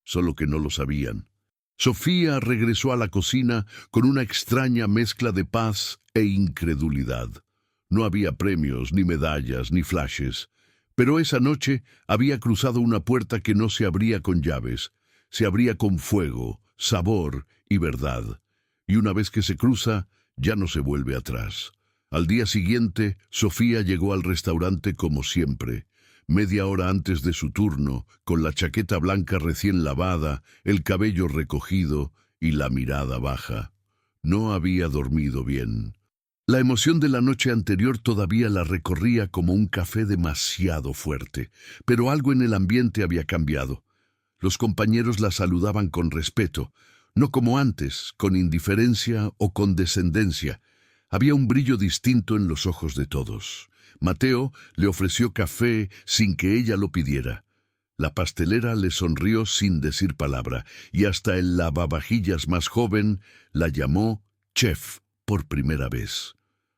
solo que no lo sabían. Sofía regresó a la cocina con una extraña mezcla de paz e incredulidad. No había premios, ni medallas, ni flashes. Pero esa noche había cruzado una puerta que no se abría con llaves, se abría con fuego, sabor y verdad. Y una vez que se cruza, ya no se vuelve atrás. Al día siguiente, Sofía llegó al restaurante como siempre, media hora antes de su turno, con la chaqueta blanca recién lavada, el cabello recogido y la mirada baja. No había dormido bien. La emoción de la noche anterior todavía la recorría como un café demasiado fuerte, pero algo en el ambiente había cambiado. Los compañeros la saludaban con respeto, no como antes, con indiferencia o condescendencia. Había un brillo distinto en los ojos de todos. Mateo le ofreció café sin que ella lo pidiera. La pastelera le sonrió sin decir palabra, y hasta el lavavajillas más joven la llamó chef. por primera vez.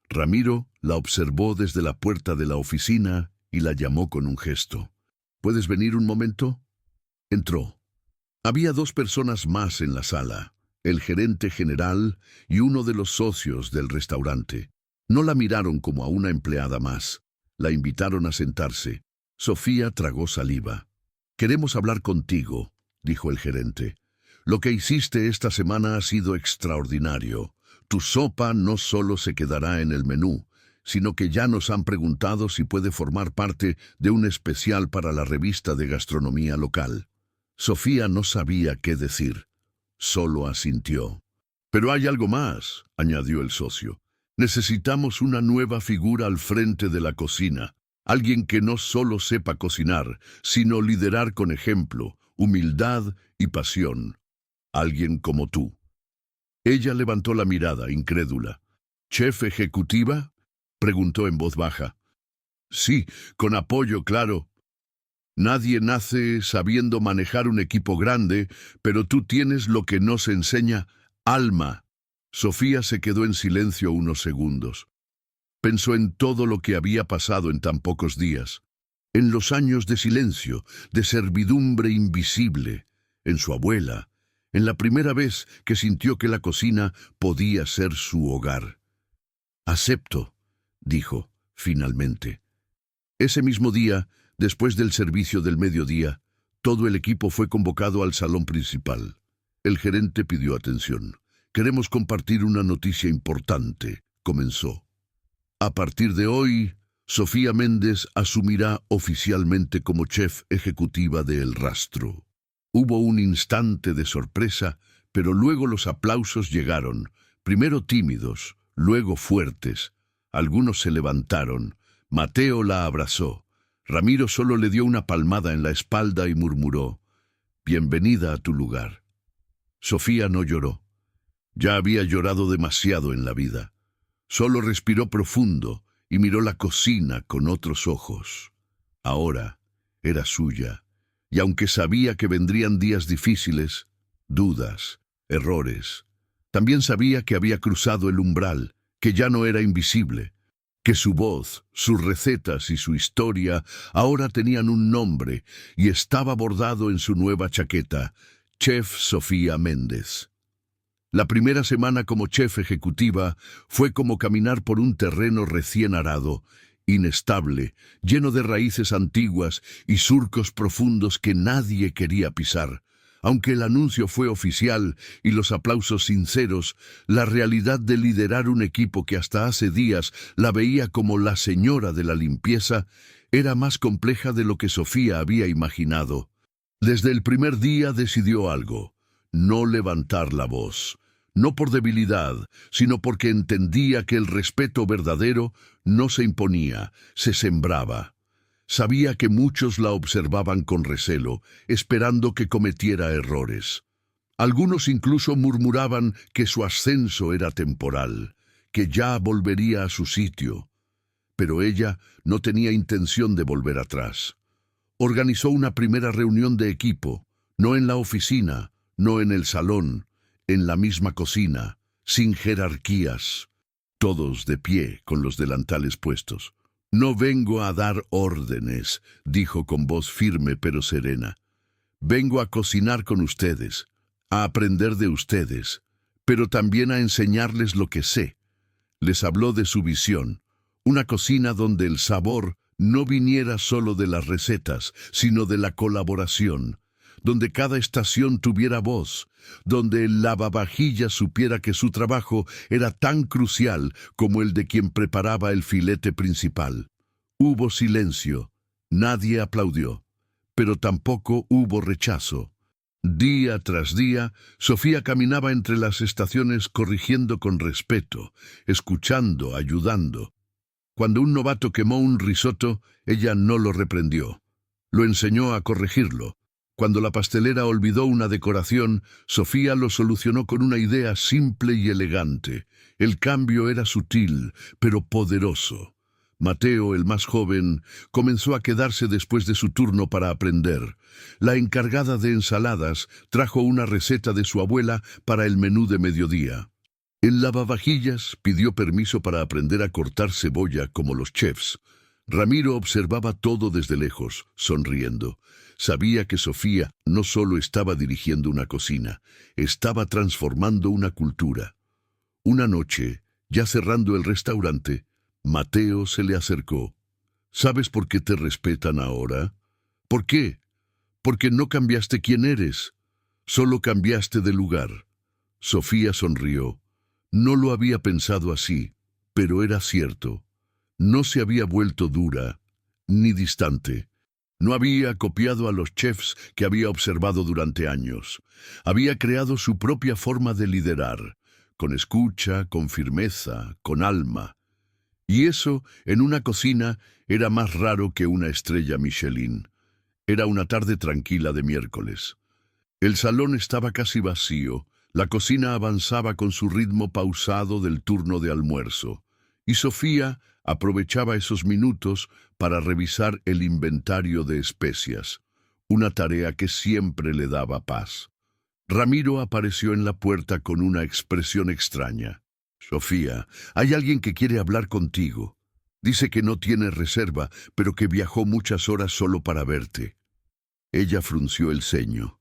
Ramiro la observó desde la puerta de la oficina y la llamó con un gesto. ¿Puedes venir un momento? Entró. Había 2 personas más en la sala, el gerente general y uno de los socios del restaurante. No la miraron como a una empleada más. La invitaron a sentarse. Sofía tragó saliva. «Queremos hablar contigo», dijo el gerente. «Lo que hiciste esta semana ha sido extraordinario. Tu sopa no solo se quedará en el menú, sino que ya nos han preguntado si puede formar parte de un especial para la revista de gastronomía local». Sofía no sabía qué decir. Solo asintió. «Pero hay algo más», añadió el socio. «Necesitamos una nueva figura al frente de la cocina. Alguien que no solo sepa cocinar, sino liderar con ejemplo, humildad y pasión. Alguien como tú». Ella levantó la mirada, incrédula. «¿Chef ejecutiva?», preguntó en voz baja. «Sí, con apoyo, claro. Nadie nace sabiendo manejar un equipo grande, pero tú tienes lo que nos enseña, alma». Sofía se quedó en silencio unos segundos. Pensó en todo lo que había pasado en tan pocos días, en los años de silencio, de servidumbre invisible, en su abuela, en la primera vez que sintió que la cocina podía ser su hogar. «Acepto», dijo, finalmente. Ese mismo día, después del servicio del mediodía, todo el equipo fue convocado al salón principal. El gerente pidió atención. «Queremos compartir una noticia importante», comenzó. «A partir de hoy, Sofía Méndez asumirá oficialmente como chef ejecutiva de El Rastro». Hubo un instante de sorpresa, pero luego los aplausos llegaron, primero tímidos, luego fuertes. Algunos se levantaron. Mateo la abrazó. Ramiro solo le dio una palmada en la espalda y murmuró: «Bienvenida a tu lugar». Sofía no lloró. Ya había llorado demasiado en la vida. Solo respiró profundo y miró la cocina con otros ojos. Ahora era suya, y aunque sabía que vendrían días difíciles, dudas, errores, también sabía que había cruzado el umbral, que ya no era invisible, que su voz, sus recetas y su historia ahora tenían un nombre y estaba bordado en su nueva chaqueta: Chef Sofía Méndez. La primera semana como chef ejecutiva fue como caminar por un terreno recién arado, inestable, lleno de raíces antiguas y surcos profundos que nadie quería pisar. Aunque el anuncio fue oficial y los aplausos sinceros, la realidad de liderar un equipo que hasta hace días la veía como la señora de la limpieza era más compleja de lo que Sofía había imaginado. Desde el primer día decidió algo: no levantar la voz. No por debilidad, sino porque entendía que el respeto verdadero no se imponía, se sembraba. Sabía que muchos la observaban con recelo, esperando que cometiera errores. Algunos incluso murmuraban que su ascenso era temporal, que ya volvería a su sitio. Pero ella no tenía intención de volver atrás. Organizó una primera reunión de equipo, no en la oficina, no en el salón, en la misma cocina, sin jerarquías, todos de pie con los delantales puestos. «No vengo a dar órdenes», dijo con voz firme pero serena. «Vengo a cocinar con ustedes, a aprender de ustedes, pero también a enseñarles lo que sé». Les habló de su visión, una cocina donde el sabor no viniera solo de las recetas, sino de la colaboración, donde cada estación tuviera voz, donde el lavavajillas supiera que su trabajo era tan crucial como el de quien preparaba el filete principal. Hubo silencio, nadie aplaudió, pero tampoco hubo rechazo. Día tras día, Sofía caminaba entre las estaciones corrigiendo con respeto, escuchando, ayudando. Cuando un novato quemó un risotto, ella no lo reprendió. Lo enseñó a corregirlo. Cuando la pastelera olvidó una decoración, Sofía lo solucionó con una idea simple y elegante. El cambio era sutil, pero poderoso. Mateo, el más joven, comenzó a quedarse después de su turno para aprender. La encargada de ensaladas trajo una receta de su abuela para el menú de mediodía. El lavavajillas pidió permiso para aprender a cortar cebolla como los chefs. Ramiro observaba todo desde lejos, sonriendo. Sabía que Sofía no solo estaba dirigiendo una cocina, estaba transformando una cultura. Una noche, ya cerrando el restaurante, Mateo se le acercó. ¿Sabes por qué te respetan ahora? ¿Por qué? Porque no cambiaste quién eres, solo cambiaste de lugar. Sofía sonrió. No lo había pensado así, pero era cierto. No se había vuelto dura, ni distante. No había copiado a los chefs que había observado durante años. Había creado su propia forma de liderar, con escucha, con firmeza, con alma. Y eso, en una cocina, era más raro que una estrella Michelin. Era una tarde tranquila de miércoles. El salón estaba casi vacío, la cocina avanzaba con su ritmo pausado del turno de almuerzo, y Sofía aprovechaba esos minutos para revisar el inventario de especias, una tarea que siempre le daba paz. Ramiro apareció en la puerta con una expresión extraña. «Sofía, hay alguien que quiere hablar contigo. Dice que no tiene reserva, pero que viajó muchas horas solo para verte». Ella frunció el ceño.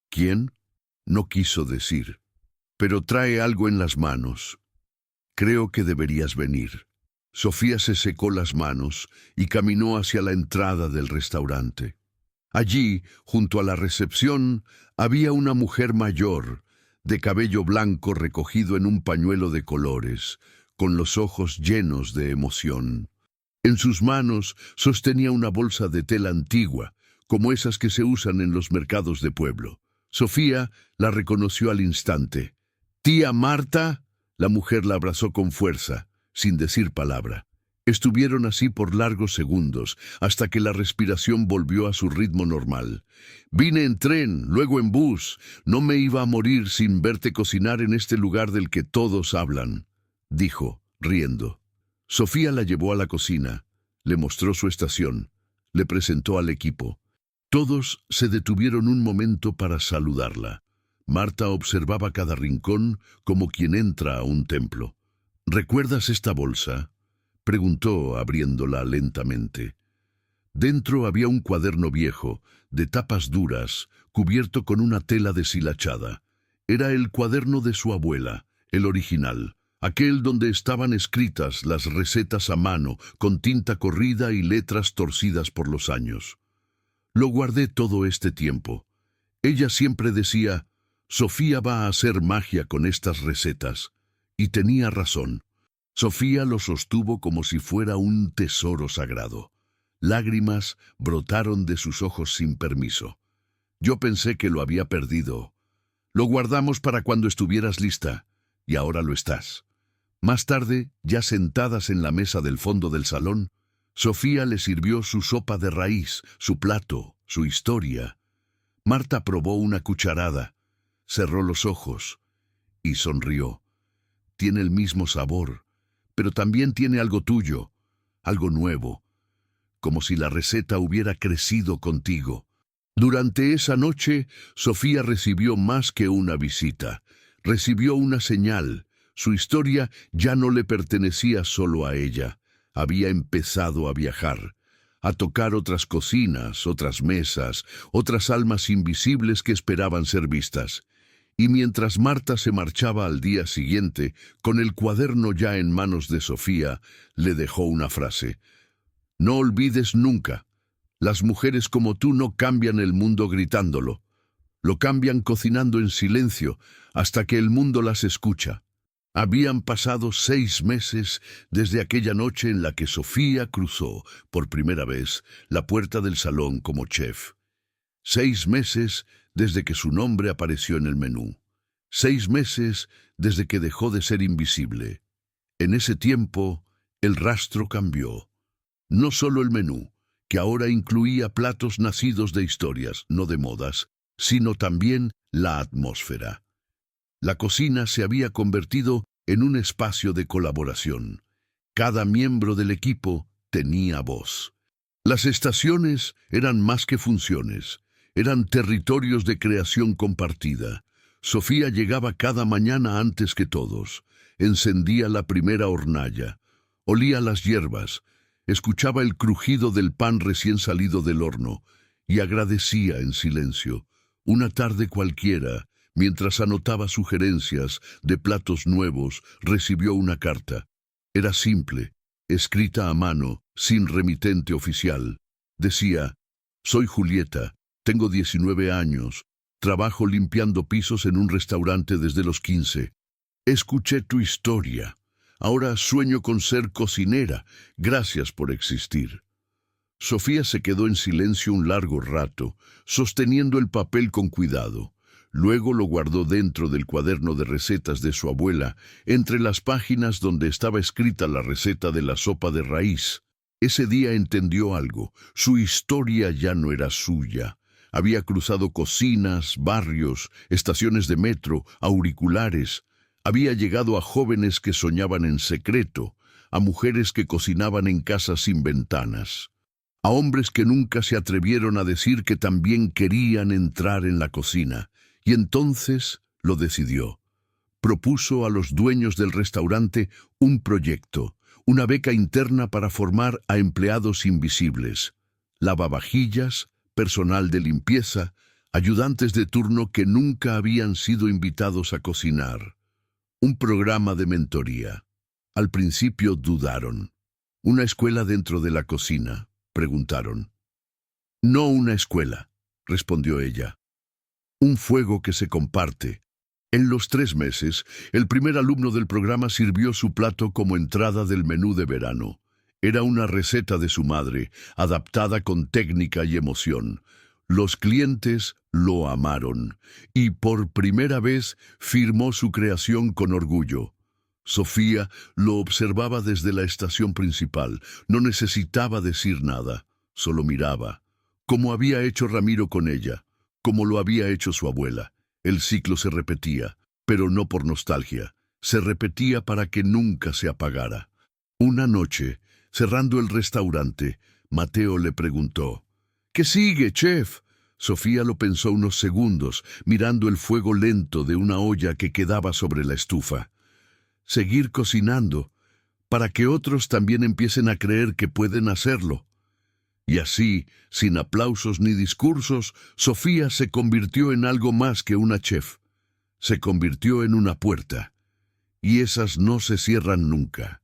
«¿Quién?». No quiso decir. «Pero trae algo en las manos. Creo que deberías venir». Sofía se secó las manos y caminó hacia la entrada del restaurante. Allí, junto a la recepción, había una mujer mayor, de cabello blanco recogido en un pañuelo de colores, con los ojos llenos de emoción. En sus manos sostenía una bolsa de tela antigua, como esas que se usan en los mercados de pueblo. Sofía la reconoció al instante. «¿Tía Marta?». La mujer la abrazó con fuerza, sin decir palabra. Estuvieron así por largos segundos, hasta que la respiración volvió a su ritmo normal. «Vine en tren, luego en bus. No me iba a morir sin verte cocinar en este lugar del que todos hablan», dijo, riendo. Sofía la llevó a la cocina, le mostró su estación, le presentó al equipo. Todos se detuvieron un momento para saludarla. Marta observaba cada rincón como quien entra a un templo. «¿Recuerdas esta bolsa?», preguntó, abriéndola lentamente. Dentro había un cuaderno viejo, de tapas duras, cubierto con una tela deshilachada. Era el cuaderno de su abuela, el original, aquel donde estaban escritas las recetas a mano, con tinta corrida y letras torcidas por los años. «Lo guardé todo este tiempo. Ella siempre decía, Sofía va a hacer magia con estas recetas». Y tenía razón. Sofía lo sostuvo como si fuera un tesoro sagrado. Lágrimas brotaron de sus ojos sin permiso. «Yo pensé que lo había perdido. Lo guardamos para cuando estuvieras lista, y ahora lo estás». Más tarde, ya sentadas en la mesa del fondo del salón, Sofía le sirvió su sopa de raíz, su plato, su historia. Marta probó una cucharada, cerró los ojos y sonrió. «Tiene el mismo sabor, pero también tiene algo tuyo, algo nuevo, como si la receta hubiera crecido contigo». Durante esa noche, Sofía recibió más que una visita, recibió una señal. Su historia ya no le pertenecía solo a ella. Había empezado a viajar, a tocar otras cocinas, otras mesas, otras almas invisibles que esperaban ser vistas. Y mientras Marta se marchaba al día siguiente, con el cuaderno ya en manos de Sofía, le dejó una frase. «No olvides nunca, las mujeres como tú no cambian el mundo gritándolo. Lo cambian cocinando en silencio hasta que el mundo las escucha». Habían pasado 6 meses desde aquella noche en la que Sofía cruzó, por primera vez, la puerta del salón como chef. 6 meses desde que su nombre apareció en el menú. 6 meses desde que dejó de ser invisible. En ese tiempo, el rastro cambió. No solo el menú, que ahora incluía platos nacidos de historias, no de modas, sino también la atmósfera. La cocina se había convertido en un espacio de colaboración. Cada miembro del equipo tenía voz. Las estaciones eran más que funciones, eran territorios de creación compartida. Sofía llegaba cada mañana antes que todos. Encendía la primera hornalla, olía las hierbas, escuchaba el crujido del pan recién salido del horno y agradecía en silencio. Una tarde cualquiera, mientras anotaba sugerencias de platos nuevos, recibió una carta. Era simple, escrita a mano, sin remitente oficial. Decía: «Soy Julieta, tengo 19 años, trabajo limpiando pisos en un restaurante desde los 15. Escuché tu historia. Ahora sueño con ser cocinera. Gracias por existir». Sofía se quedó en silencio un largo rato, sosteniendo el papel con cuidado. Luego lo guardó dentro del cuaderno de recetas de su abuela, entre las páginas donde estaba escrita la receta de la sopa de raíz. Ese día entendió algo. Su historia ya no era suya. Había cruzado cocinas, barrios, estaciones de metro, auriculares. Había llegado a jóvenes que soñaban en secreto, a mujeres que cocinaban en casas sin ventanas, a hombres que nunca se atrevieron a decir que también querían entrar en la cocina. Y entonces lo decidió. Propuso a los dueños del restaurante un proyecto, una beca interna para formar a empleados invisibles, lavavajillas, personal de limpieza, ayudantes de turno que nunca habían sido invitados a cocinar. Un programa de mentoría. Al principio dudaron. ¿Una escuela dentro de la cocina?, preguntaron. «No una escuela», respondió ella. «Un fuego que se comparte». En los 3 meses, el primer alumno del programa sirvió su plato como entrada del menú de verano. Era una receta de su madre, adaptada con técnica y emoción. Los clientes lo amaron, y por primera vez firmó su creación con orgullo. Sofía lo observaba desde la estación principal. No necesitaba decir nada, solo miraba, como había hecho Ramiro con ella, como lo había hecho su abuela. El ciclo se repetía, pero no por nostalgia. Se repetía para que nunca se apagara. Una noche, cerrando el restaurante, Mateo le preguntó: «¿Qué sigue, chef?». Sofía lo pensó unos segundos, mirando el fuego lento de una olla que quedaba sobre la estufa. «Seguir cocinando, para que otros también empiecen a creer que pueden hacerlo». Y así, sin aplausos ni discursos, Sofía se convirtió en algo más que una chef. Se convirtió en una puerta. Y esas no se cierran nunca.